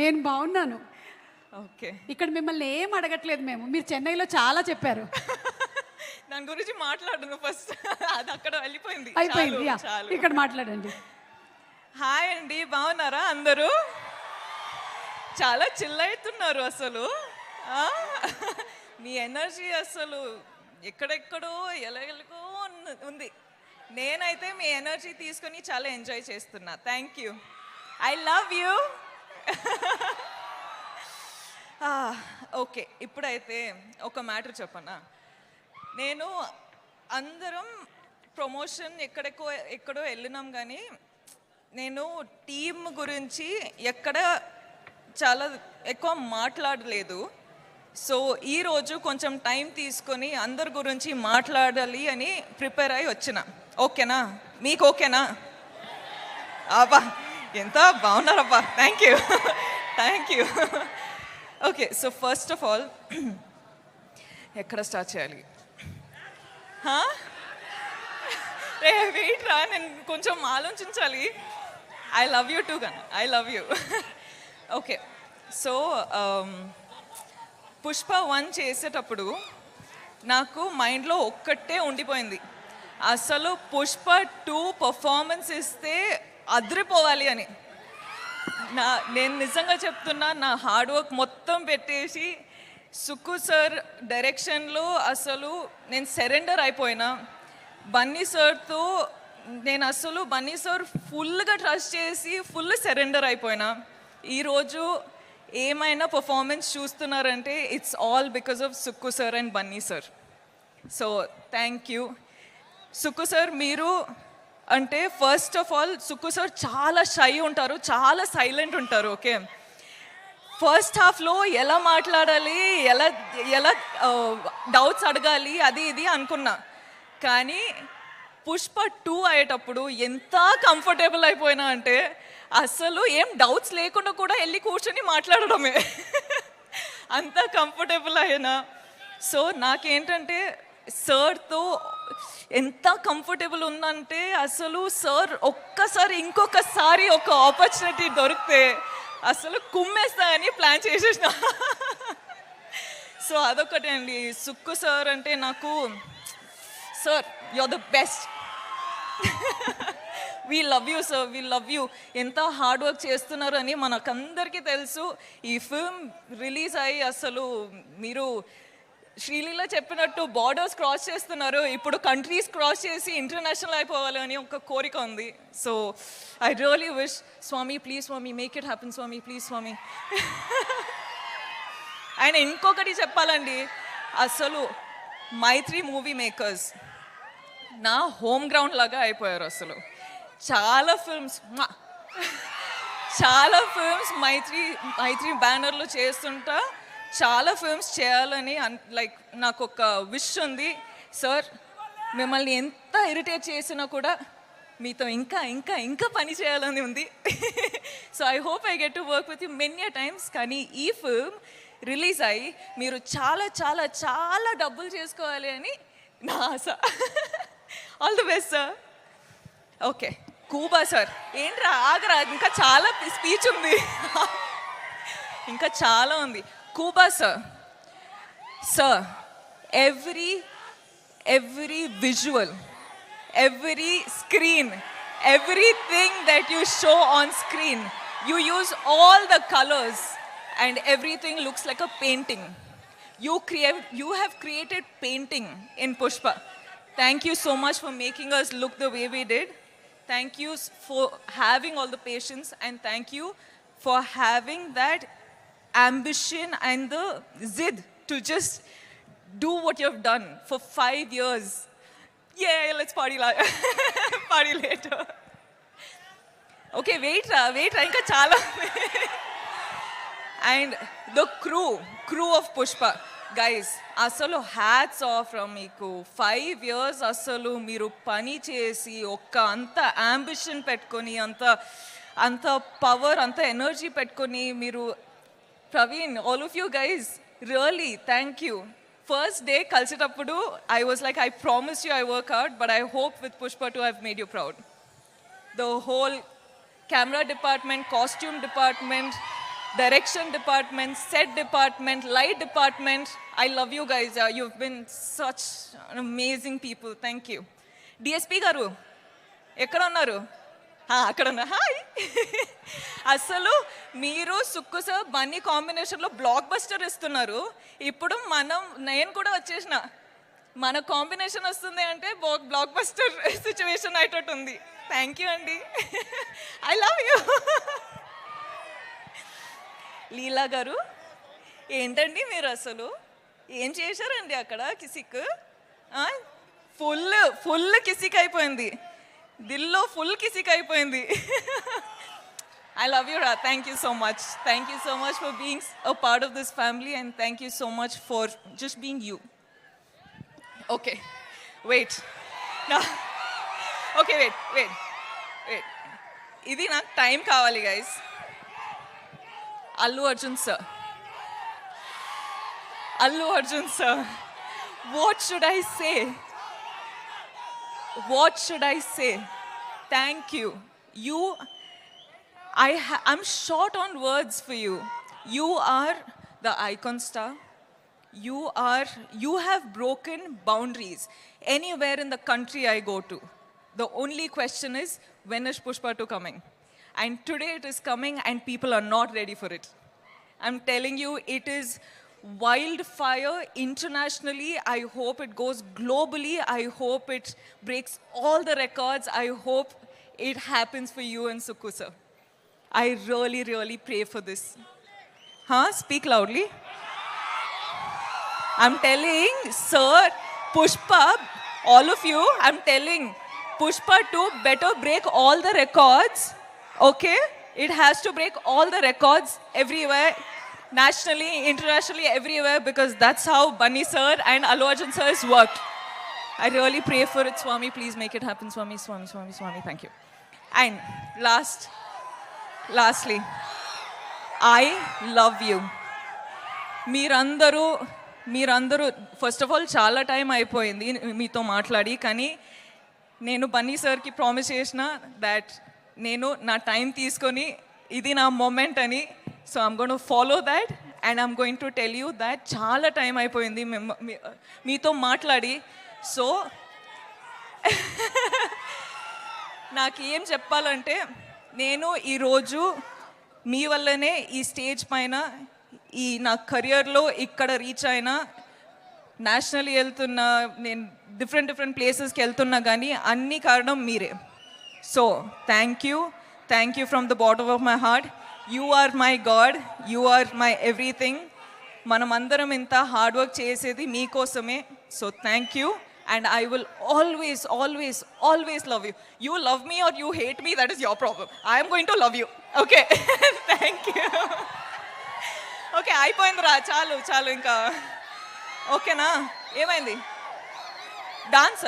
నేను బాగున్నాను. ఓకే. ఇక్కడ మిమ్మల్ని ఏం అడగట్లేదు మేము. మీరు చెన్నైలో చాలా చెప్పారు. దాని గురించి మాట్లాడను ఫస్ట్. అది అక్కడ వెళ్ళిపోయింది. అయిపోయింది. చాలు, యా, చాలు. ఇక్కడ మాట్లాడండి. హాయ్ అండి, బాగున్నారా అందరూ? చాలా చిల్ అవుతున్నారు అసలు. ఆ? మీ ఎనర్జీ అసలు ఎక్కడెక్కడో ఎలాగెలగో ఉంది. నేనైతే మీ ఎనర్జీ తీసుకొని చాలా ఎంజాయ్ చేస్తున్నా. Thank you. I love you. Okay, ఇప్పుడైతే ఒక మ్యాటర్ చెప్పనా. నేను అందరం ప్రమోషన్ ఎక్కడో వెళ్ళినాం, కానీ నేను టీమ్ గురించి ఎక్కడ చాలా ఎక్కువ మాట్లాడలేదు. సో ఈరోజు కొంచెం టైం తీసుకొని అందరి గురించి మాట్లాడాలి అని ప్రిపేర్ అయ్యి వచ్చిన. ఓకేనా? మీకు ఓకేనా? అబ్బా, ఎంత బాగున్నారబ్బా. Thank you, thank you. Okay, so first of all ఎక్కడ స్టార్ట్ చేయాలి? రే వెయిట్ రా, నేను కొంచెం ఆలోచించాలి. ఐ లవ్ యూ టూ గన్, I love you. Okay, so Pushpa 1 చేసేటప్పుడు నాకు మైండ్లో ఒక్కటే ఉండిపోయింది, అసలు పుష్ప 2 పర్ఫార్మెన్స్ ఇస్తే అదిరిపోవాలి అని. నేను నిజంగా చెప్తున్నా, నా హార్డ్ వర్క్ మొత్తం పెట్టేసి సుక్కు సార్ డైరెక్షన్లో అసలు నేను సరెండర్ అయిపోయినా. బన్నీ సార్తో నేను అసలు బన్నీ సార్ ఫుల్గా ట్రస్ట్ చేసి ఫుల్ సరెండర్ అయిపోయినా. ఈరోజు ఏమైనా పర్ఫార్మెన్స్ చూస్తున్నారంటే it's all because of Sukku sir and Bunny sir. So thank you Sukku sir. మీరు అంటే first of all Sukku sir చాలా షై ఉంటారు, చాలా సైలెంట్ ఉంటారు. ఓకే, ఫస్ట్ హాఫ్లో ఎలా మాట్లాడాలి, ఎలా డౌట్స్ అడగాలి అది ఇది అనుకున్నా. కానీ పుష్ప 2 అయ్యేటప్పుడు ఎంత కంఫర్టబుల్ అయిపోయినా అంటే అసలు ఏం డౌట్స్ లేకుండా కూడా వెళ్ళి కూర్చొని మాట్లాడడమే. అంత కంఫర్టబుల్ అయినా. సో నాకేంటంటే సార్తో ఎంత కంఫర్టబుల్ ఉందంటే అసలు సార్ ఒక్కసారి ఇంకొకసారి ఒక ఆపర్చునిటీ దొరికితే అసలు కుమ్మేస్తా అని ప్లాన్ చేసేసిన. సో అదొకటే అండి. సుక్కు సార్ అంటే నాకు, sir you are the best. We love you sir, we love you. ఎంత హార్డ్ వర్క్ చేస్తున్నారు అని మనకందరికీ తెలుసు. ఈ ఫిల్మ్ రిలీజ్ అయ్యి అసలు మీరు శ్రీలీల చెప్పినట్టు బార్డర్స్ క్రాస్ చేస్తున్నారు. ఇప్పుడు కంట్రీస్ క్రాస్ చేసి ఇంటర్నేషనల్ అయిపోవాలి అని ఒక కోరిక ఉంది. So I really wish, Swami please Swami make it happen, Swami please Swami. ఆయన ఇంకొకటి చెప్పాలండి, అసలు మైత్రి మూవీ మేకర్స్ నా హోమ్ గ్రౌండ్ లాగా అయిపోయారు. అసలు చాలా ఫిల్మ్స్ మైత్రి బ్యానర్లో చేస్తుంటా. చాలా ఫిల్మ్స్ చేయాలని లైక్ నాకు ఒక విష్ ఉంది. సార్ మిమ్మల్ని ఎంత ఇరిటేట్ చేసినా కూడా మీతో ఇంకా ఇంకా ఇంకా పని చేయాలని ఉంది. So I hope I get to work with you many times. కానీ ఈ ఫిల్మ్ రిలీజ్ అయ్యి మీరు చాలా చాలా చాలా డబ్బులు చేసుకోవాలి అని నా ఆశ. All the best sir. Okay, Kuba sir. ఏంట్రా ఆగరా, ఇంకా చాలా స్పీచ్ ఉంది, ఇంకా చాలా ఉంది. Kuba sir, sir every visual, every screen, everything that you show on screen, you use all the colors and everything looks like a painting. You have created painting in Pushpa. Thank you so much for making us look the way we did. Thank you for having all the patience, and thank you for having that ambition and the zid to just do what you have done for 5 years. Yeah, let's party party later. Okay, wait ra, inka chala. And the crew of Pushpa, guys, అసలు hats off from మీకు. 5 years అసలు మీరు పని చేసి అంత ambition పెట్టుకొని అంత power అంత ఎనర్జీ పెట్టుకొని మీరు, Praveen, all of you guys really thank you. First day కలిసేటప్పుడు I was like, I promise you I work hard, but I hope with Pushpa 2 I have made you proud. The whole camera department, costume department, direction department, set department, light department. I love you guys. You've been such amazing people. Thank you. DSP గారు ఎక్కడ ఉన్నారు? అక్కడ ఉన్నా. Hi. అసలు మీరు Sukku sir Bunny కాంబినేషన్లో block buster ఇస్తున్నారు. ఇప్పుడు నేను కూడా వచ్చేసిన మన కాంబినేషన్ వస్తుంది అంటే బ్లాక్ బస్టర్ సిచ్యువేషన్ అయ్యేటట్టు ఉంది. థ్యాంక్ యూ అండి. I love you. లీలా గారు ఏంటండి మీరు అసలు ఏం చేశారండి అక్కడ కిసిక్? ఫుల్ కిసిక్ అయిపోయింది, దిల్లో ఫుల్ కిసిక్ అయిపోయింది. ఐ లవ్ యూ రా. Thank you so much. Thank you so much for being a part of this family and thank you so much for just being you. Okay wait. Okay wait. ఇది నాకు time కావాలి guys. Allu Arjun sir. What should I say? Thank you. I'm short on words for you. You are the icon star. You have broken boundaries anywhere in the country I go to. The only question is, when is Pushpa 2 coming? And today it is coming and people are not ready for it. I'm telling you, it is wildfire internationally. I hope it goes globally. I hope it breaks all the records. I hope it happens for you and Sukku sir. I really, really pray for this. Speak loudly. I'm telling, sir, Pushpa, all of you, I'm telling, Pushpa 2 better break all the records. Okay? It has to break all the records everywhere, nationally, internationally, everywhere, because that's how Bunny sir and Allu Arjun sir has worked. I really pray for it, Swami. Please make it happen, Swami. Thank you. And lastly, I love you. మీరందరూ first of all చాలా time అయిపోయింది మీతో మాట్లాడి, కానీ నేను బన్నీ సార్కి promise చేసిన that నేను నా టైం తీసుకొని ఇది నా మూమెంట్ అని. So I'm going to follow that and I'm going to tell you that చాలా టైం అయిపోయింది మీతో మాట్లాడి. సో నాకు ఏం చెప్పాలంటే, నేను ఈరోజు మీ వల్లనే ఈ స్టేజ్ పైన ఈ నా కెరియర్లో ఇక్కడ రీచ్ అయినా, నేషనల్ వెళ్తున్నా, నేను డిఫరెంట్ ప్లేసెస్కి వెళ్తున్నా, కానీ అన్ని కారణం మీరే. So thank you from the bottom of my heart. You are my god, you are my everything. మనమందరం ఇంత హార్డ్ వర్క్ చేసేది మీకోసమే. So thank you and I will always love you. You love me or you hate me, that is your problem. I am going to love you. Okay? Thank you. Okay, అయిపోయిందిరా, చాలు ఇంకా. ఓకేనా? ఏమైంది? Dance